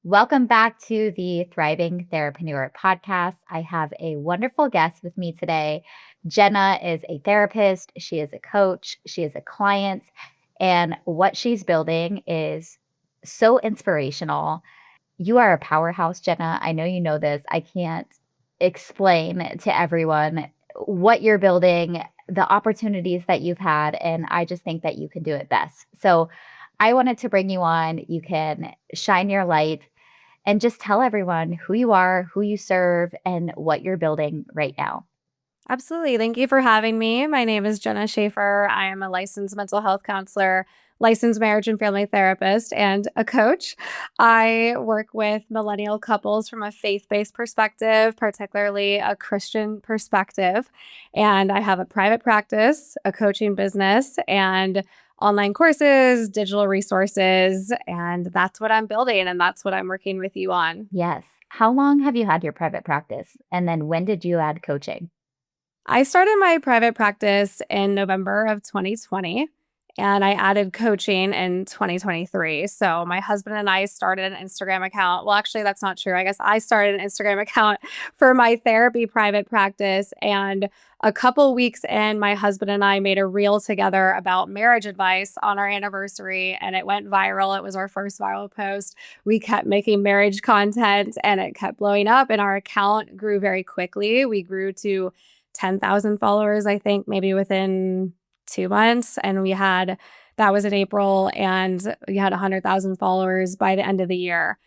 Welcome back to the Thriving Therapreneur podcast. I have a wonderful guest with me today. Jenna is a therapist, she is a coach, she is a client, and what she's building is so inspirational. You are a powerhouse, Jenna. I know you know this. I can't explain to everyone what you're building, the opportunities that you've had, and I just think that you can do it best. So I wanted to bring you on. You can shine your light and just tell everyone who you are, who you serve, and what you're building right now. Absolutely. Thank you for having me. My name is Jenna Shaffer. I am a licensed mental health counselor, licensed marriage and family therapist, and a coach. I work with millennial couples from a faith based perspective, particularly a Christian perspective. And I have a private practice, a coaching business, and online courses, digital resources. And that's what I'm building. And that's what I'm working with you on. Yes. How long have you had your private practice? And then when did you add coaching? I started my private practice in November of 2020 and I added coaching in 2023. So my husband and I started an Instagram account. Well, actually, that's not true. I guess I started an Instagram account for my therapy private practice. And a couple weeks in, my husband and I made a reel together about marriage advice on our anniversary, and it went viral. It was our first viral post. We kept making marriage content and it kept blowing up, and our account grew very quickly. We grew to 10,000 followers, I think, maybe within 2 months. And that was in April, and we had 100,000 followers by the end of the year.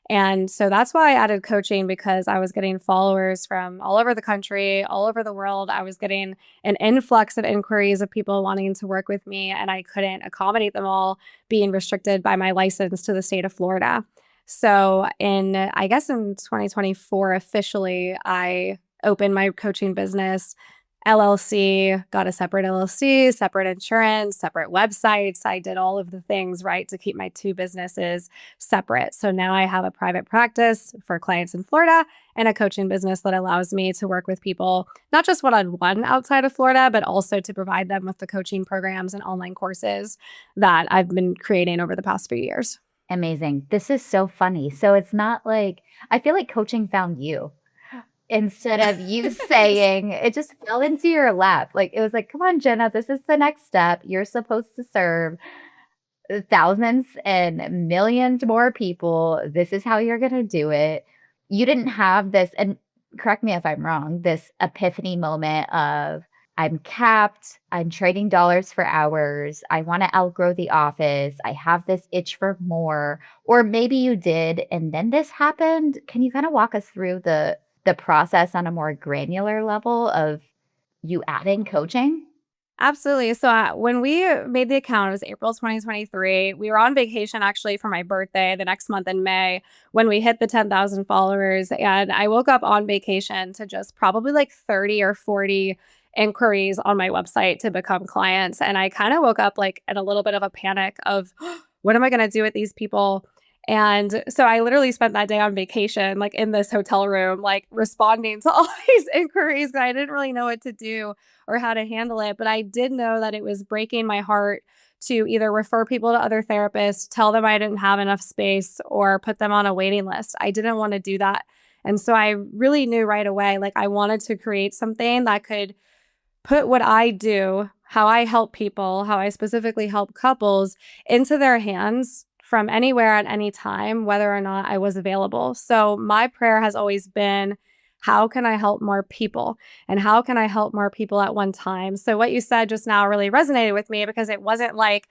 And so that's why I added coaching, because I was getting followers from all over the country, all over the world. I was getting an influx of inquiries of people wanting to work with me, and I couldn't accommodate them all, being restricted by my license to the state of Florida. So I guess in 2024, officially, I opened my coaching business, LLC, got a separate LLC, separate insurance, separate websites. I did all of the things right to keep my two businesses separate. So now I have a private practice for clients in Florida and a coaching business that allows me to work with people, not just one-on-one outside of Florida, but also to provide them with the coaching programs and online courses that I've been creating over the past few years. Amazing. This is so funny. So it's not like, I feel like coaching found you instead of you saying it just fell into your lap. Like it was like, come on, Jenna, this is the next step. You're supposed to serve thousands and millions more people. This is how you're going to do it. You didn't have this, and correct me if I'm wrong, this epiphany moment of, I'm capped, I'm trading dollars for hours, I want to outgrow the office, I have this itch for more. Or maybe you did, and then this happened. Can you kind of walk us through the process on a more granular level of you adding coaching? Absolutely. So when we made the account, it was April 2023. We were on vacation actually for my birthday the next month in May when we hit the 10,000 followers. And I woke up on vacation to just probably like 30 or 40 inquiries on my website to become clients. And I kind of woke up like in a little bit of a panic of what am I going to do with these people? And so I literally spent that day on vacation, like in this hotel room, like responding to all these inquiries. And I didn't really know what to do or how to handle it. But I did know that it was breaking my heart to either refer people to other therapists, tell them I didn't have enough space, or put them on a waiting list. I didn't want to do that. And so I really knew right away, like I wanted to create something that could put what I do, how I help people, how I specifically help couples, into their hands from anywhere at any time, whether or not I was available. So my prayer has always been, how can I help more people? And how can I help more people at one time? So what you said just now really resonated with me, because it wasn't like,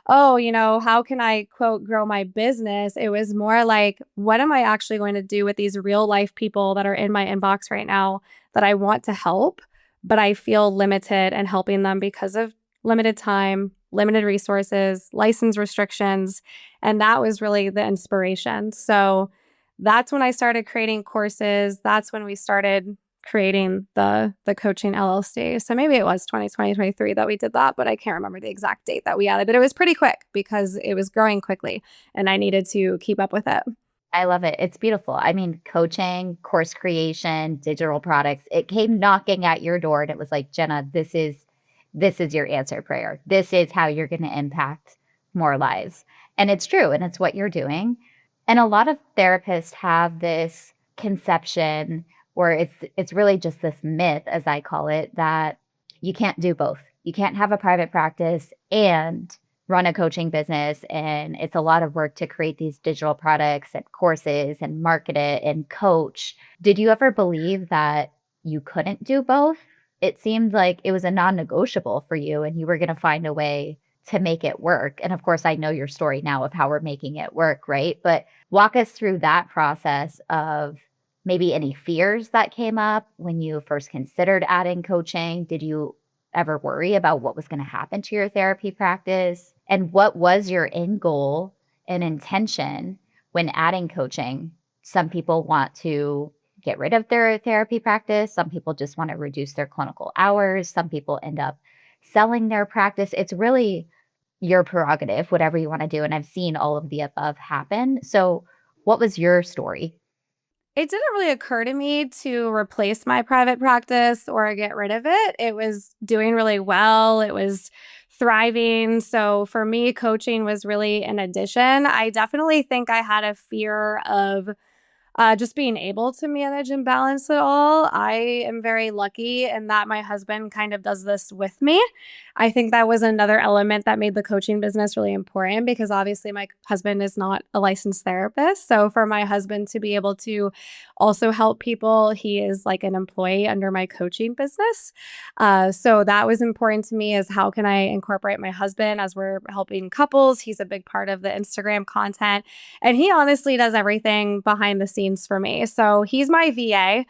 oh, how can I, quote, grow my business? It was more like, what am I actually going to do with these real life people that are in my inbox right now that I want to help, but I feel limited in helping them because of limited time, limited resources, license restrictions. And that was really the inspiration. So that's when I started creating courses. That's when we started creating the coaching LLC. So maybe it was 2023 that we did that, but I can't remember the exact date that we added. But it was pretty quick because it was growing quickly and I needed to keep up with it. I love it. It's beautiful. I mean, coaching, course creation, digital products, it came knocking at your door and it was like, Jenna, this is your answer prayer. This is how you're going to impact more lives. And it's true. And it's what you're doing. And a lot of therapists have this conception, or it's really just this myth, as I call it, that you can't do both. You can't have a private practice and run a coaching business, and it's a lot of work to create these digital products and courses and market it and coach. Did you ever believe that you couldn't do both? It seemed like it was a non-negotiable for you and you were going to find a way to make it work. And of course, I know your story now of how we're making it work, right? But walk us through that process of maybe any fears that came up when you first considered adding coaching. Did you ever worry about what was going to happen to your therapy practice? And what was your end goal and intention when adding coaching? Some people want to get rid of their therapy practice. Some people just want to reduce their clinical hours. Some people end up selling their practice. It's really your prerogative, whatever you want to do. And I've seen all of the above happen. So, what was your story? It didn't really occur to me to replace my private practice or get rid of it. It was doing really well. It was thriving. So for me, coaching was really an addition. I definitely think I had a fear of just being able to manage and balance it all. I am very lucky in that my husband kind of does this with me. I think that was another element that made the coaching business really important because obviously my husband is not a licensed therapist. So for my husband to be able to also help people, he is like an employee under my coaching business. So that was important to me is how can I incorporate my husband as we're helping couples? He's a big part of the Instagram content. And he honestly does everything behind the scenes for me. So he's my VA.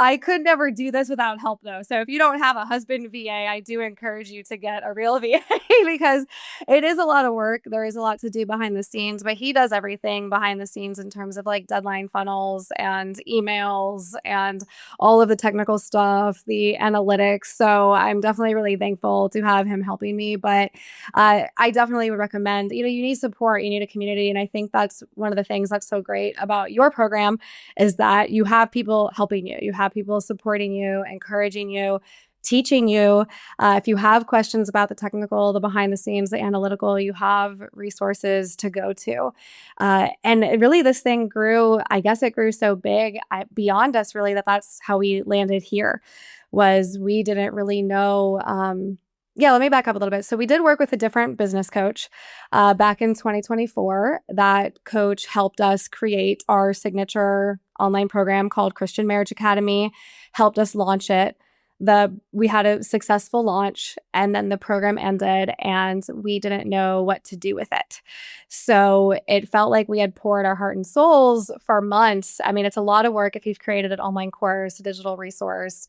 I could never do this without help, though. So if you don't have a husband VA, I do encourage you to get a real VA because it is a lot of work. There is a lot to do behind the scenes, but he does everything behind the scenes in terms of like deadline funnels and emails and all of the technical stuff, the analytics. So I'm definitely really thankful to have him helping me. But I definitely would recommend, you need support, you need a community. And I think that's one of the things that's so great about your program is that you have people helping you, you have people supporting you, encouraging you, teaching you. If you have questions about the technical, the behind the scenes, the analytical, you have resources to go to. And this thing grew, I guess it grew so big beyond us really that's how we landed here was we didn't really know. Let me back up a little bit. So we did work with a different business coach back in 2024. That coach helped us create our signature online program called Christian Marriage Academy, helped us launch it. We had a successful launch and then the program ended and we didn't know what to do with it. So it felt like we had poured our heart and souls for months. I mean, it's a lot of work if you've created an online course, a digital resource.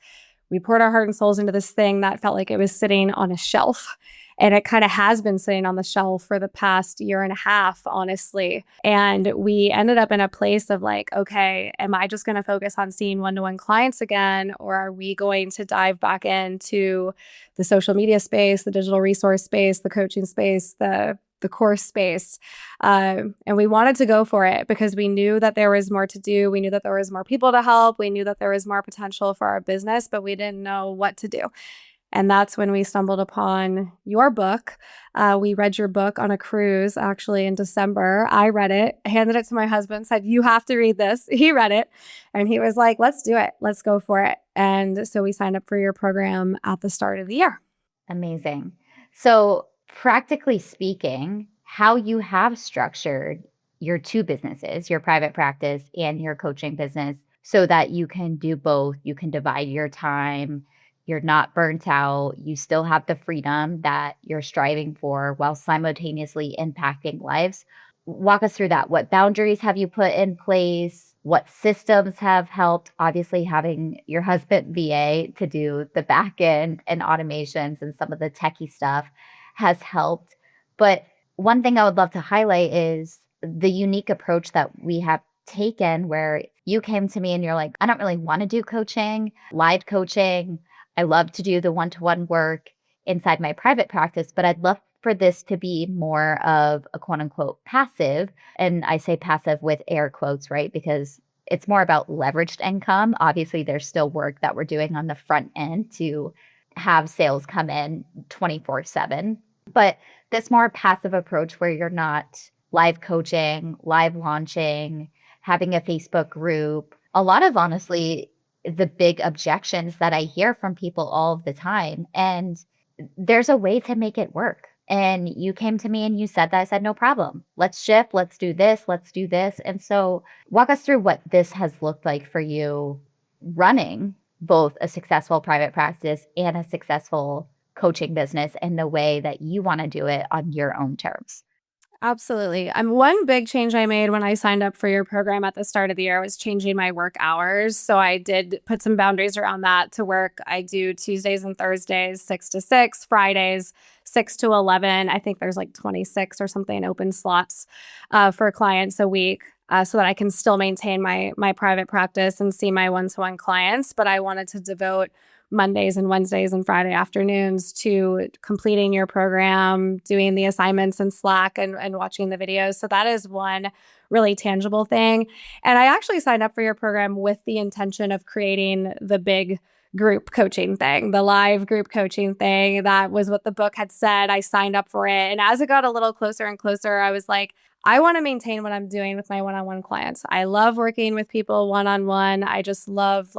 We poured our heart and souls into this thing that felt like it was sitting on a shelf. And it kind of has been sitting on the shelf for the past year and a half, honestly. And we ended up in a place of like, okay, am I just going to focus on seeing one-to-one clients again? Or are we going to dive back into the social media space, the digital resource space, the coaching space, the course space. And we wanted to go for it because we knew that there was more to do. We knew that there was more people to help. We knew that there was more potential for our business, but we didn't know what to do. And that's when we stumbled upon your book. We read your book on a cruise actually in December. I read it, handed it to my husband, said, you have to read this. He read it and he was like, let's do it. Let's go for it. And so we signed up for your program at the start of the year. Amazing. So, practically speaking, how you have structured your two businesses, your private practice and your coaching business, so that you can do both. You can divide your time. You're not burnt out. You still have the freedom that you're striving for while simultaneously impacting lives. Walk us through that. What boundaries have you put in place? What systems have helped? Obviously, having your husband VA to do the back end and automations and some of the techie stuff has helped. But one thing I would love to highlight is the unique approach that we have taken where you came to me and you're like, I don't really want to do coaching, live coaching. I love to do the one-to-one work inside my private practice, but I'd love for this to be more of a quote unquote passive. And I say passive with air quotes, right? Because it's more about leveraged income. Obviously, there's still work that we're doing on the front end to have sales come in 24/7. But this more passive approach where you're not live coaching, live launching, having a Facebook group. A lot of honestly, the big objections that I hear from people all of the time. And there's a way to make it work. And you came to me and you said that. I said, no problem. Let's shift. Let's do this. Let's do this. And so, walk us through what this has looked like for you running both a successful private practice and a successful coaching business in the way that you want to do it on your own terms. Absolutely. One big change I made when I signed up for your program at the start of the year was changing my work hours. So I did put some boundaries around that to work. I do Tuesdays and Thursdays, 6 to 6, Fridays, 6 to 11. I think there's like 26 or something open slots for clients a week. So that I can still maintain my private practice and see my one-to-one clients. But I wanted to devote Mondays and Wednesdays and Friday afternoons to completing your program, doing the assignments in Slack and watching the videos. So that is one really tangible thing. And I actually signed up for your program with the intention of creating the big group coaching thing, the live group coaching thing. That was what the book had said. I signed up for it. And as it got a little closer and closer, I was like, I want to maintain what I'm doing with my one-on-one clients. I love working with people one-on-one. I just love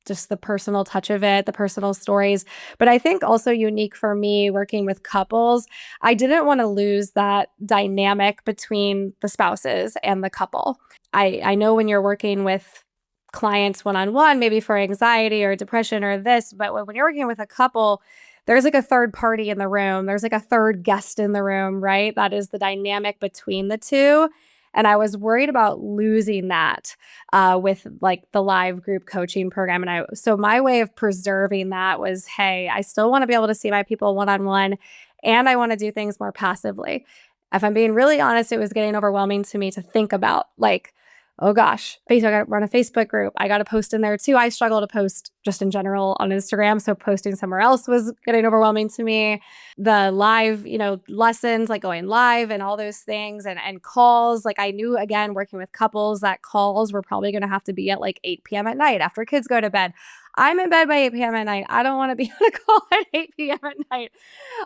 just the personal touch of it, the personal stories. But I think also unique for me working with couples, I didn't want to lose that dynamic between the spouses and the couple. I know when you're working with clients one-on-one, maybe for anxiety or depression or this, but when you're working with a couple, there's like a third party in the room. There's like a third guest in the room, right? That is the dynamic between the two. And I was worried about losing that with like the live group coaching program. So my way of preserving that was, hey, I still want to be able to see my people one-on-one, and I want to do things more passively. If I'm being really honest, it was getting overwhelming to me to think about like, oh gosh, I got to run a Facebook group. I got to post in there too. I struggle to post just in general on Instagram. So posting somewhere else was getting overwhelming to me. The live, lessons, like going live and all those things and calls. Like I knew, again, working with couples, that calls were probably going to have to be at like 8 p.m. at night after kids go to bed. I'm in bed by 8 p.m. at night. I don't want to be on a call at 8 p.m. at night.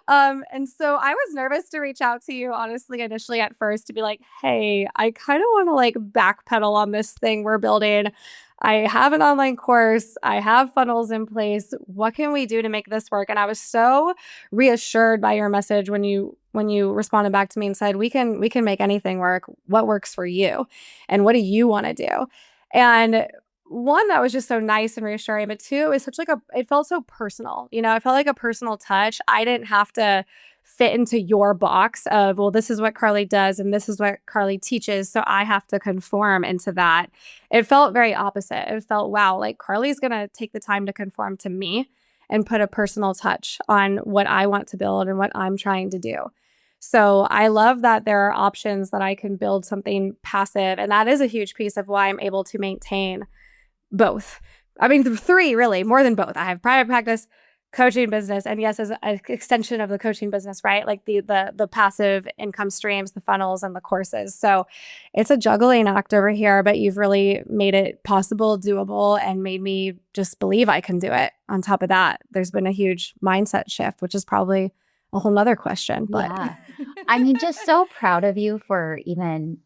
And so I was nervous to reach out to you, honestly, initially at first to be like, hey, I kind of want to like backpedal on this thing we're building. I have an online course. I have funnels in place. What can we do to make this work? And I was so reassured by your message when you responded back to me and said, we can make anything work. What works for you? And what do you want to do? And one, that was just so nice and reassuring, but two, it was it felt so personal. It felt like a personal touch. I didn't have to fit into your box of, well, this is what Carly does and this is what Carly teaches, so I have to conform into that. It felt very opposite. It felt, wow, like Carly's going to take the time to conform to me and put a personal touch on what I want to build and what I'm trying to do. So I love that there are options that I can build something passive. And that is a huge piece of why I'm able to maintain both. I mean, three really, more than both. I have private practice, coaching business, and yes, as an extension of the coaching business, right? Like the passive income streams, the funnels, and the courses. So it's a juggling act over here, but you've really made it possible, doable, and made me just believe I can do it. On top of that, there's been a huge mindset shift, which is probably a whole nother question. But Yeah. I mean, just so proud of you for even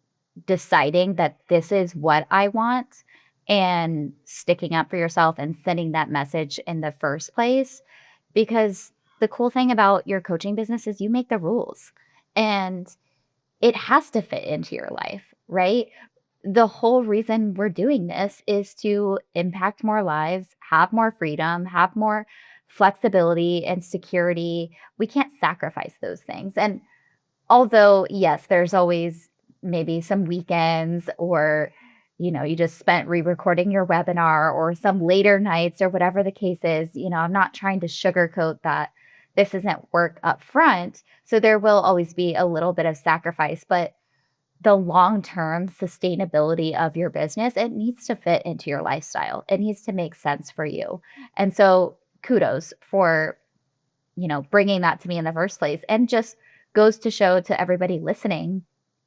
deciding that this is what I want and sticking up for yourself and sending that message in the first place. Because the cool thing about your coaching business is you make the rules and it has to fit into your life, right? The whole reason we're doing this is to impact more lives, have more freedom, have more flexibility and security. We can't sacrifice those things. And although, yes, there's always maybe some weekends or, you just spent re-recording your webinar or some later nights or whatever the case is, I'm not trying to sugarcoat that this isn't work up front. So there will always be a little bit of sacrifice, but the long-term sustainability of your business, it needs to fit into your lifestyle. It needs to make sense for you. And so kudos for, bringing that to me in the first place. And just goes to show to everybody listening,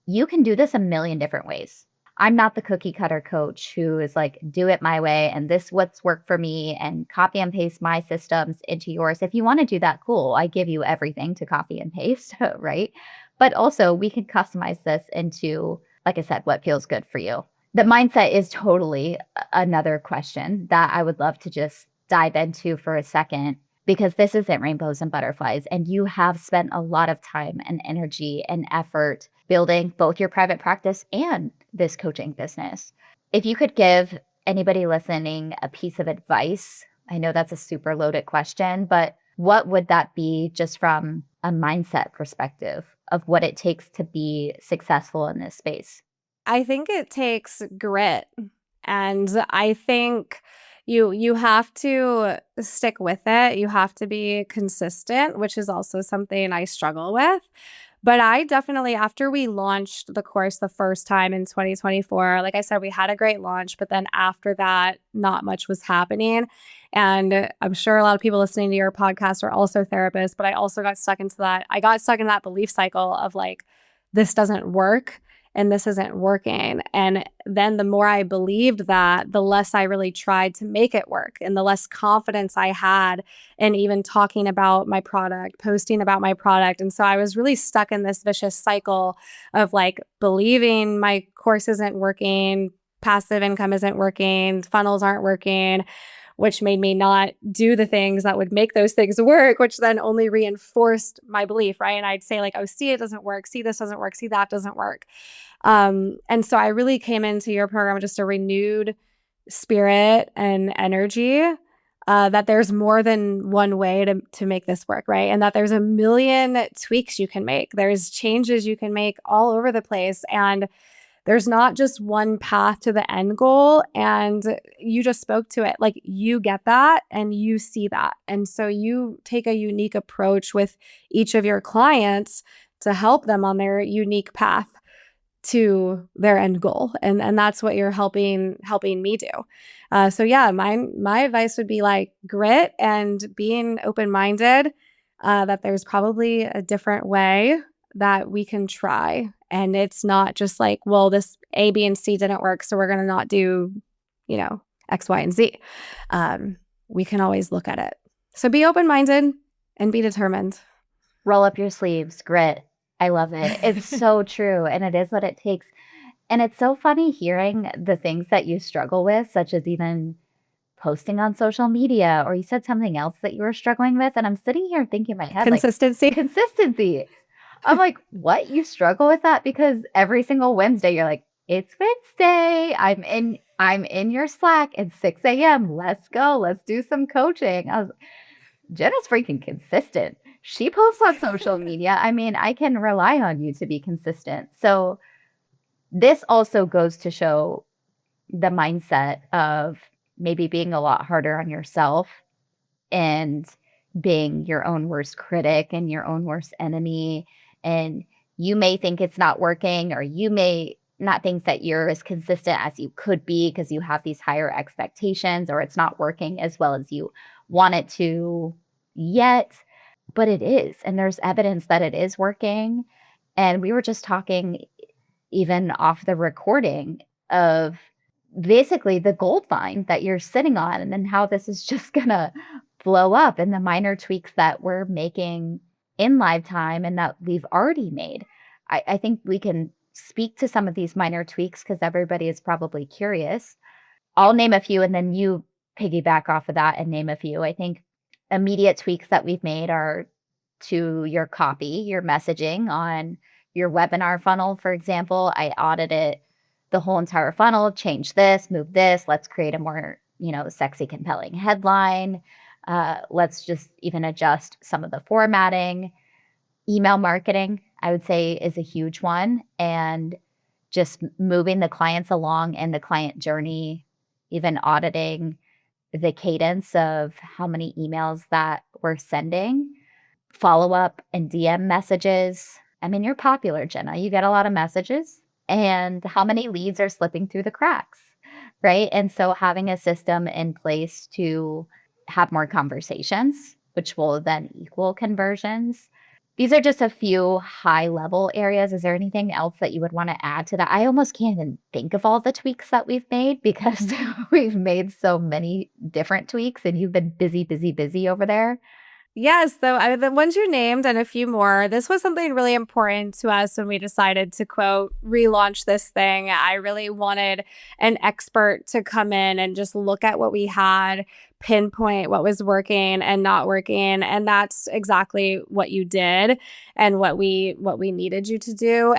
you can do this a million different ways. I'm not the cookie cutter coach who is like, do it my way and this what's worked for me and copy and paste my systems into yours. If you want to do that, cool. I give you everything to copy and paste, right? But also, we can customize this into, like I said, what feels good for you. The mindset is totally another question that I would love to just dive into for a second, because this isn't rainbows and butterflies. And you have spent a lot of time and energy and effort building both your private practice and this coaching business. If you could give anybody listening a piece of advice, I know that's a super loaded question, but what would that be just from a mindset perspective of what it takes to be successful in this space? I think it takes grit, and I think you have to stick with it. You have to be consistent, which is also something I struggle with. But I definitely, after we launched the course the first time in 2024, like I said, we had a great launch, but then after that, not much was happening. And I'm sure a lot of people listening to your podcast are also therapists, but I also got stuck into that. I got stuck in that belief cycle of like, this doesn't work and this isn't working. And then the more I believed that, the less I really tried to make it work and the less confidence I had in even talking about my product, posting about my product. And so I was really stuck in this vicious cycle of like believing my course isn't working, passive income isn't working, funnels aren't working, which made me not do the things that would make those things work, which then only reinforced my belief, right? And I'd say like, oh, see, it doesn't work. See, this doesn't work. See, that doesn't work. And so I really came into your program with just a renewed spirit and energy, that there's more than one way to make this work, right? And that there's a million tweaks you can make. There's changes you can make all over the place. And there's not just one path to the end goal. And you just spoke to it. Like you get that and you see that. And so you take a unique approach with each of your clients to help them on their unique path to their end goal. And that's what you're helping me do. So yeah, my advice would be like grit and being open-minded, that there's probably a different way that we can try. And it's not just like, well, this A, B, and C didn't work, so we're going to not do, X, Y, and Z. We can always look at it. So be open-minded and be determined. Roll up your sleeves, grit. I love it. It's so true. And it is what it takes. And it's so funny hearing the things that you struggle with, such as even posting on social media, or you said something else that you were struggling with. And I'm sitting here thinking in my head, like, Consistency. consistency. I'm like, what? You struggle with that? Because every single Wednesday you're like, it's Wednesday. I'm in your Slack at 6 a.m. Let's go. Let's do some coaching. Jenna's freaking consistent. She posts on social media. I mean, I can rely on you to be consistent. So this also goes to show the mindset of maybe being a lot harder on yourself and being your own worst critic and your own worst enemy. And you may think it's not working, or you may not think that you're as consistent as you could be because you have these higher expectations, or it's not working as well as you want it to yet. But it is. And there's evidence that it is working. And we were just talking even off the recording of basically the gold mine that you're sitting on, and then how this is just going to blow up, and the minor tweaks that we're making in live time and that we've already made. I think we can speak to some of these minor tweaks because everybody is probably curious. I'll name a few and then you piggyback off of that and name a few. I think immediate tweaks that we've made are to your copy, your messaging on your webinar funnel, for example. I audited the whole entire funnel, change this, move this, let's create a more, sexy, compelling headline. Let's just even adjust some of the formatting. Email marketing, I would say, is a huge one. And just moving the clients along in the client journey, even auditing the cadence of how many emails that we're sending, follow up and DM messages. I mean, you're popular, Jenna. You get a lot of messages, and how many leads are slipping through the cracks, right? And so having a system in place to have more conversations, which will then equal conversions. These are just a few high level areas. Is there anything else that you would want to add to that? I almost can't even think of all the tweaks that we've made because we've made so many different tweaks, and you've been busy, busy, busy over there. Yes, the ones you named and a few more. This was something really important to us when we decided to quote relaunch this thing. I really wanted an expert to come in and just look at what we had, pinpoint what was working and not working, and that's exactly what you did and what we needed you to do.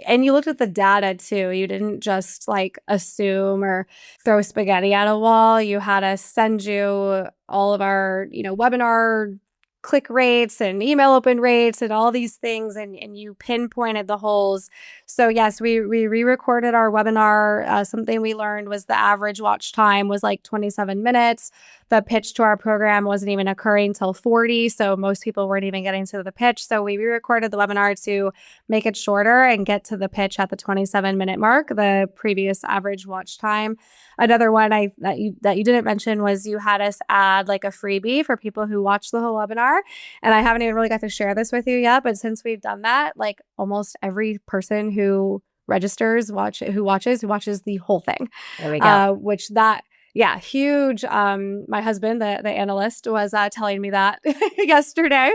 And you looked at the data too. You didn't just like assume or throw spaghetti at a wall. You had us send you all of our, webinar click rates and email open rates and all these things, and you pinpointed the holes. So yes, we re-recorded our webinar. Something we learned was the average watch time was like 27 minutes. The pitch to our program wasn't even occurring till 40, so most people weren't even getting to the pitch. So we re-recorded the webinar to make it shorter and get to the pitch at the 27-minute mark, the previous average watch time. Another one that you didn't mention was you had us add like a freebie for people who watch the whole webinar. And I haven't even really got to share this with you yet, but since we've done that, like almost every person who registers who watches the whole thing. There we go. Which that Yeah, huge. My husband, the analyst, was telling me that yesterday.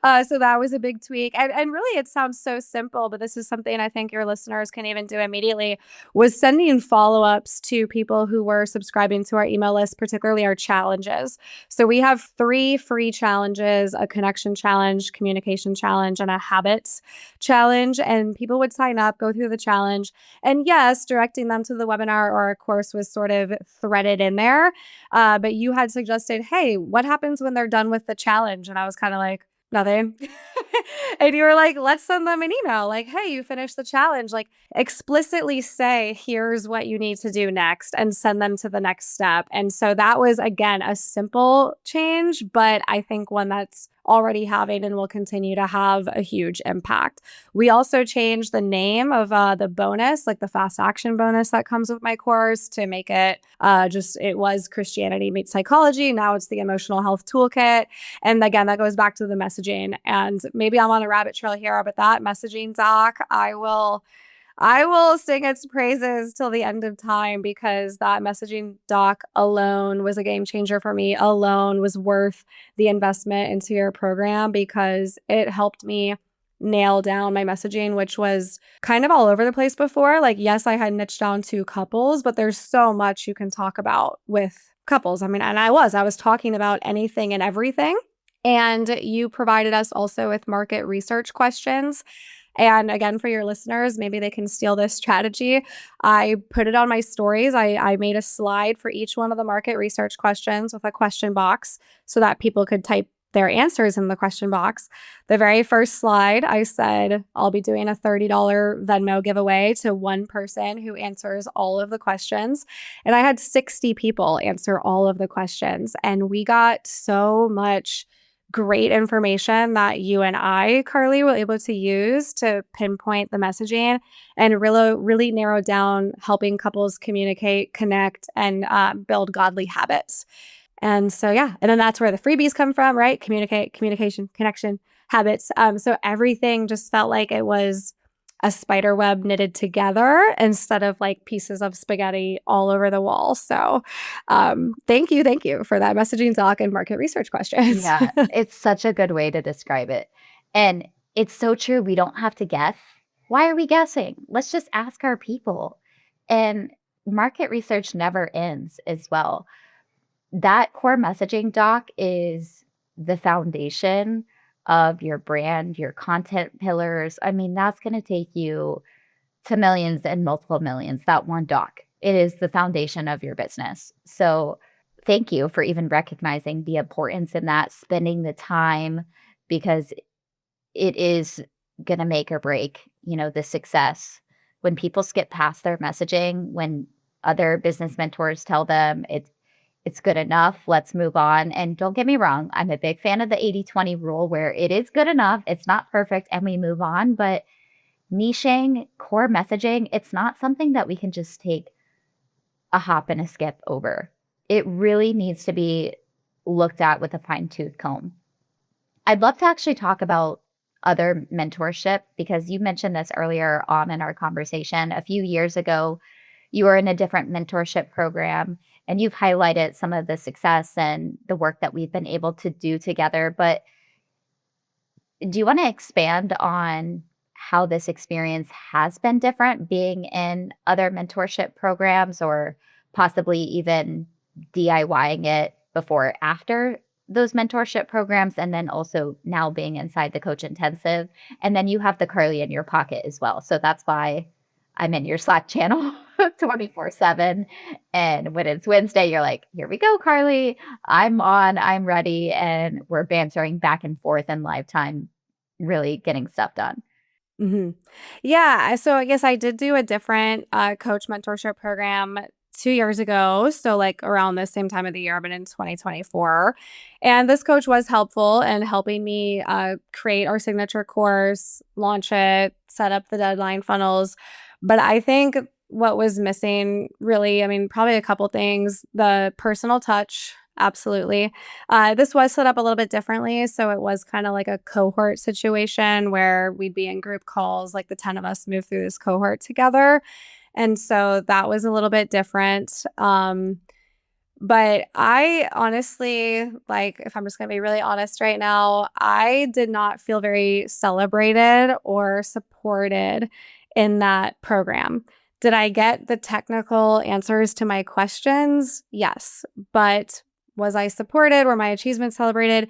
So that was a big tweak. And really, it sounds so simple, but this is something I think your listeners can even do immediately, was sending follow-ups to people who were subscribing to our email list, particularly our challenges. So we have 3 free challenges, a connection challenge, communication challenge, and a habits challenge. And people would sign up, go through the challenge. And yes, directing them to the webinar or a course was sort of threaded in there. But you had suggested, hey, what happens when they're done with the challenge? And I was kind of like, nothing. And you were like, let's send them an email like, hey, you finished the challenge. Like, explicitly say, here's what you need to do next, and send them to the next step. And so that was, again, a simple change, but I think one that's already having and will continue to have a huge impact. We also changed the name of the bonus, like the fast action bonus that comes with my course, to make it it was Christianity meets psychology. Now it's the emotional health toolkit. And again, that goes back to the messaging. And maybe I'm on a rabbit trail here, but that messaging doc, I will sing its praises till the end of time, because that messaging doc alone was a game changer for me, alone was worth the investment into your program, because it helped me nail down my messaging, which was kind of all over the place before. Like, yes, I had niched down to couples, but there's so much you can talk about with couples. I mean, and I was talking about anything and everything. And you provided us also with market research questions. And again, for your listeners, maybe they can steal this strategy. I put it on my stories. I made a slide for each one of the market research questions with a question box so that people could type their answers in the question box. The very first slide, I said, I'll be doing a $30 Venmo giveaway to one person who answers all of the questions. And I had 60 people answer all of the questions. And we got so much great information that you and I, Carly, were able to use to pinpoint the messaging and really narrow down helping couples communicate, connect, and build godly habits. And so, yeah. And then that's where the freebies come from, right? Communication, connection, habits. So everything just felt like it was a spider web knitted together instead of like pieces of spaghetti all over the wall. So thank you for that messaging doc and market research questions. Yeah, it's such a good way to describe it. And it's so true. We don't have to guess. Why are we guessing? Let's just ask our people. And market research never ends as well. That core messaging doc is the foundation of your brand, your content pillars. I mean, that's going to take you to millions and multiple millions, that one doc. It is the foundation of your business. So thank you for even recognizing the importance in that, spending the time, because it is going to make or break, the success. When people skip past their messaging, when other business mentors tell them it's good enough, let's move on. And don't get me wrong, I'm a big fan of the 80-20 rule, where it is good enough, it's not perfect, and we move on. But niching, core messaging, it's not something that we can just take a hop and a skip over. It really needs to be looked at with a fine-tooth comb. I'd love to actually talk about other mentorship, because you mentioned this earlier on in our conversation. A few years ago, you are in a different mentorship program, and you've highlighted some of the success and the work that we've been able to do together. But do you want to expand on how this experience has been different being in other mentorship programs, or possibly even DIYing it before or after those mentorship programs, and then also now being inside the Coach Intensive? And then you have the Carly in your pocket as well. So that's why I'm in your Slack channel 24/7. And when it's Wednesday, you're like, here we go, Carly. I'm on, I'm ready. And we're bantering back and forth in live time, really getting stuff done. Mhm. Yeah, so I guess I did do a different, coach mentorship program 2 years ago, so, like, around the same time of the year, but in 2024, and this coach was helpful in helping me, create our signature course, launch it, set up the deadline funnels, but I think what was missing really, I mean, probably a couple things, the personal touch, absolutely. This was set up a little bit differently. So it was kind of like a cohort situation where we'd be in group calls, like the 10 of us move through this cohort together. And so that was a little bit different. But I honestly, like, if I'm just going to be really honest right now, I did not feel very celebrated or supported in that program. Did I get the technical answers to my questions? Yes. But was I supported? Were my achievements celebrated?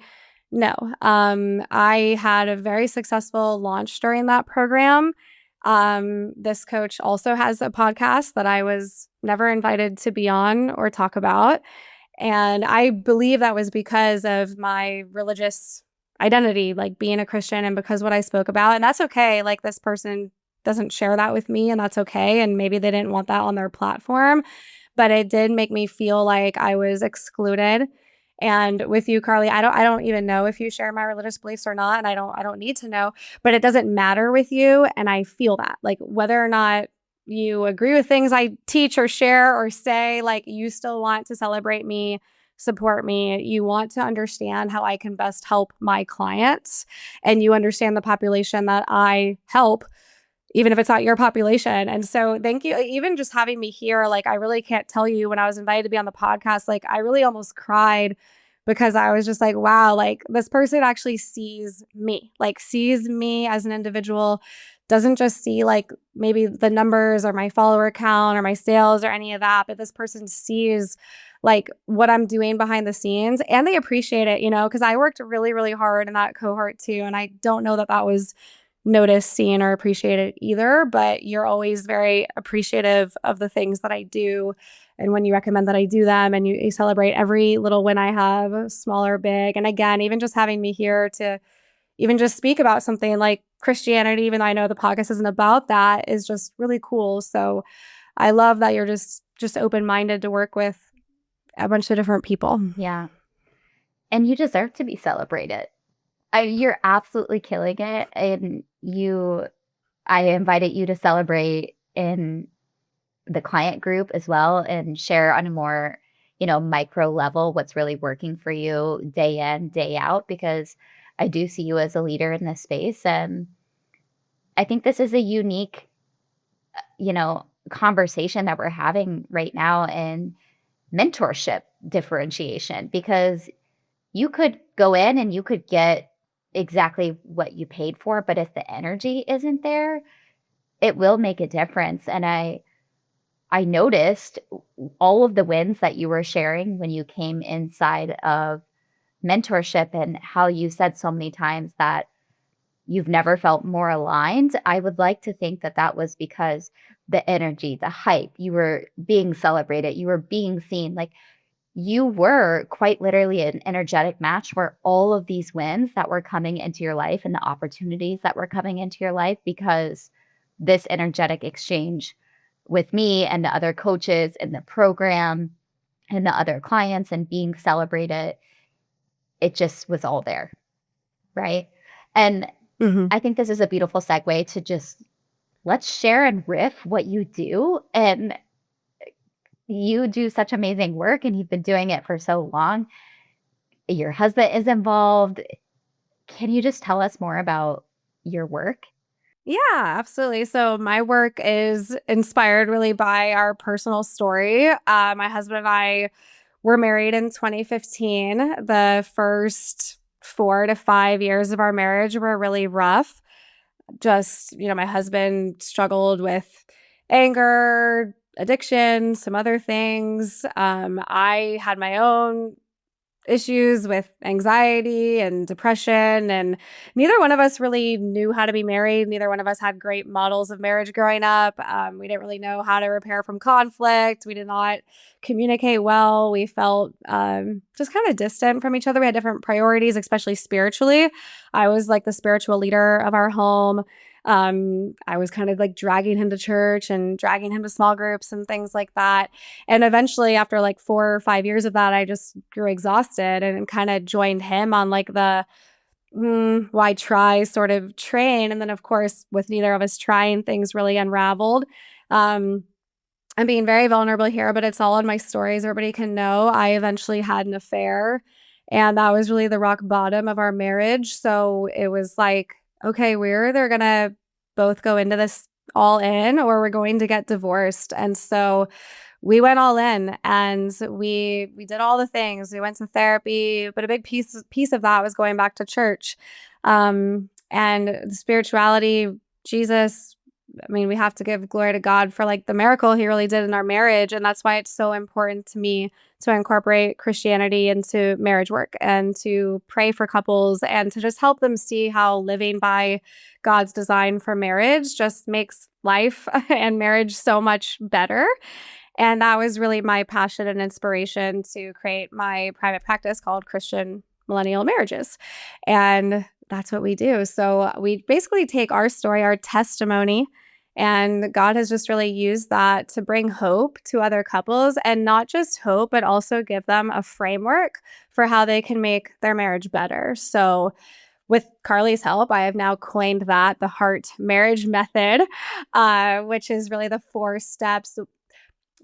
No. I had a very successful launch during that program. This coach also has a podcast that I was never invited to be on or talk about. And I believe that was because of my religious identity, like being a Christian, and because what I spoke about. And that's okay. Like, this person doesn't share that with me, and that's okay. And maybe they didn't want that on their platform, but it did make me feel like I was excluded. And with you, Carly, I don't even know if you share my religious beliefs or not, and I don't need to know, but it doesn't matter with you, and I feel that. Like, whether or not you agree with things I teach or share or say, like, you still want to celebrate me, support me. You want to understand how I can best help my clients, and you understand the population that I help, even if it's not your population. And so thank you. Even just having me here, like, I really can't tell you, when I was invited to be on the podcast, like, I really almost cried because I was just like, wow, like, this person actually sees me, like, sees me as an individual, doesn't just see like maybe the numbers or my follower count or my sales or any of that, but this person sees like what I'm doing behind the scenes, and they appreciate it, because I worked really, really hard in that cohort too. And I don't know that that was noticed, seen, or appreciated either, but you're always very appreciative of the things that I do. And when you recommend that I do them, and you celebrate every little win I have, small or big. And again, even just having me here to even just speak about something like Christianity, even though I know the podcast isn't about that, is just really cool. So I love that you're just open-minded to work with a bunch of different people. Yeah. And you deserve to be celebrated. You're absolutely killing it. And I invited you to celebrate in the client group as well, and share on a more, micro level what's really working for you day in, day out, because I do see you as a leader in this space. And I think this is a unique, conversation that we're having right now in mentorship differentiation, because you could go in and you could get exactly what you paid for, but if the energy isn't there, it will make a difference. And I noticed all of the wins that you were sharing when you came inside of mentorship, and how you said so many times that you've never felt more aligned. I would like to think that that was because the energy, the hype, you were being celebrated, you were being seen. Like, you were quite literally an energetic match for all of these wins that were coming into your life, and the opportunities that were coming into your life, because this energetic exchange with me and the other coaches in the program and the other clients, and being celebrated, it just was all there. Right. And Mhm. I think this is a beautiful segue to just, let's share and riff what you do. And you do such amazing work, and you've been doing it for so long. Your husband is involved. Can you just tell us more about your work? Yeah, absolutely. So my work is inspired really by our personal story. My husband and I were married in 2015. The first 4 to 5 years of our marriage were really rough. Just, my husband struggled with anger, addiction, some other things. I had my own issues with anxiety and depression, and neither one of us really knew how to be married. Neither one of us had great models of marriage growing up. We didn't really know how to repair from conflict. We did not communicate well. We felt just kind of distant from each other. We had different priorities, especially spiritually. I was like the spiritual leader of our home. I was kind of like dragging him to church and dragging him to small groups and things like that. And eventually, after like 4 or 5 years of that, I just grew exhausted and kind of joined him on like the why try sort of train. And then, of course, with neither of us trying, things really unraveled. Um, I'm being very vulnerable here, but it's all in my stories. Everybody can know I eventually had an affair, and that was really the rock bottom of our marriage. So it was like, okay, we're either going to both go into this all in or we're going to get divorced. And so we went all in and we did all the things. We went to therapy, but a big piece of that was going back to church. And the spirituality, Jesus, I mean, we have to give glory to God for like the miracle he really did in our marriage. And that's why it's so important to me to incorporate Christianity into marriage work and to pray for couples and to just help them see how living by God's design for marriage just makes life and marriage so much better. And that was really my passion and inspiration to create my private practice called Christian Millennial Marriages. And that's what we do. So we basically take our story, our testimony, and God has just really used that to bring hope to other couples, and not just hope, but also give them a framework for how they can make their marriage better. So with Carly's help, I have now coined that the Heart Marriage Method, which is really the 4 steps.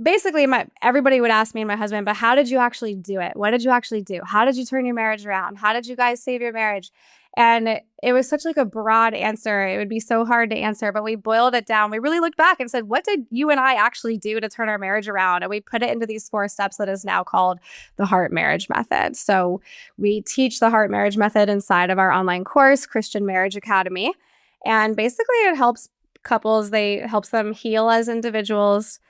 Basically, everybody would ask me and my husband, but how did you actually do it? What did you actually do? How did you turn your marriage around? How did you guys save your marriage? And it was such like a broad answer. It would be so hard to answer, but we boiled it down. We really looked back and said, what did you and I actually do to turn our marriage around? And we put it into these 4 steps that is now called the Heart Marriage Method. So we teach the Heart Marriage Method inside of our online course, Christian Marriage Academy. And basically it helps couples, helps them heal as individuals,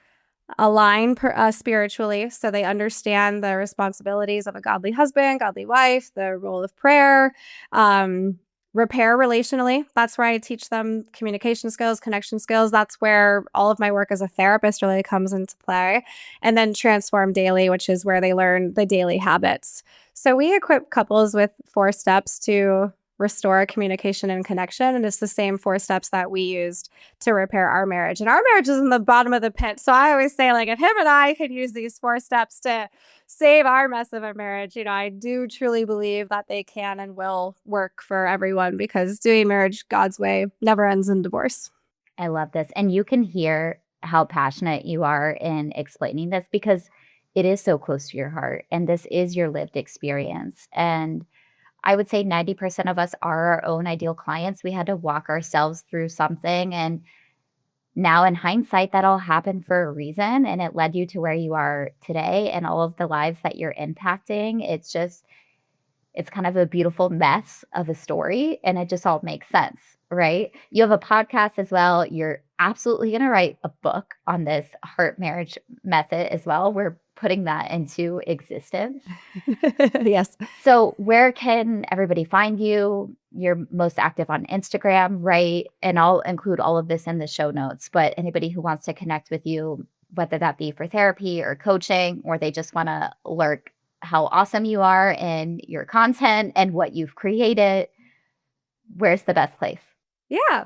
align spiritually so they understand the responsibilities of a godly husband, godly wife, the role of prayer, repair relationally. That's where I teach them communication skills, connection skills. That's where all of my work as a therapist really comes into play. And then transform daily, which is where they learn the daily habits. So we equip couples with 4 steps to restore communication and connection. And it's the same 4 steps that we used to repair our marriage. And our marriage is in the bottom of the pit. So I always say, like, if him and I could use these 4 steps to save our mess of a marriage, I do truly believe that they can and will work for everyone, because doing marriage God's way never ends in divorce. I love this. And you can hear how passionate you are in explaining this because it is so close to your heart and this is your lived experience. And I would say 90% of us are our own ideal clients. We had to walk ourselves through something. And now, in hindsight, that all happened for a reason and it led you to where you are today and all of the lives that you're impacting. It's kind of a beautiful mess of a story and it just all makes sense, right? You have a podcast as well. You're absolutely going to write a book on this heart marriage method as well. We're putting that into existence. Yes. So where can everybody find you? You're most active on Instagram, right? And I'll include all of this in the show notes, but anybody who wants to connect with you, whether that be for therapy or coaching, or they just want to learn how awesome you are in your content and what you've created, where's the best place? Yeah.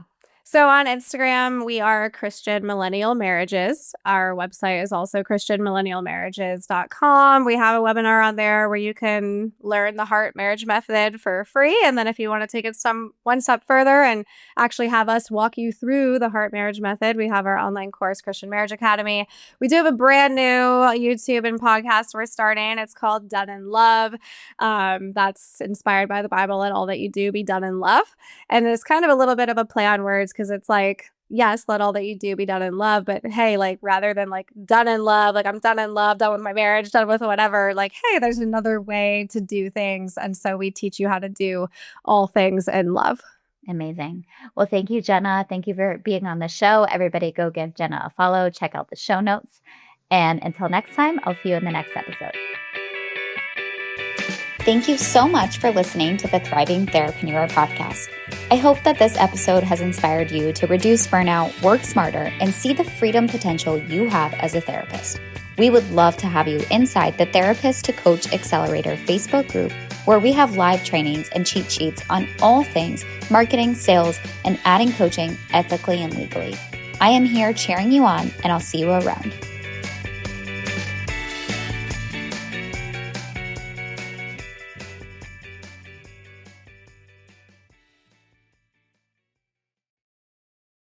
So on Instagram, we are Christian Millennial Marriages. Our website is also christianmillennialmarriages.com. We have a webinar on there where you can learn the Heart Marriage Method for free. And then if you want to take it one step further and actually have us walk you through the Heart Marriage Method, we have our online course, Christian Marriage Academy. We do have a brand new YouTube and podcast we're starting. It's called Done in Love. That's inspired by the Bible. Let all that you do be done in love. And it's kind of a little bit of a play on words, because it's like, yes, let all that you do be done in love. But hey, like rather than like done in love, like I'm done in love, done with my marriage, done with whatever, like, hey, there's another way to do things. And so we teach you how to do all things in love. Amazing. Well, thank you, Jenna. Thank you for being on the show. Everybody go give Jenna a follow. Check out the show notes. And until next time, I'll see you in the next episode. Thank you so much for listening to the Thriving Therapreneur podcast. I hope that this episode has inspired you to reduce burnout, work smarter, and see the freedom potential you have as a therapist. We would love to have you inside the Therapist to Coach Accelerator Facebook group, where we have live trainings and cheat sheets on all things marketing, sales, and adding coaching ethically and legally. I am here cheering you on, and I'll see you around.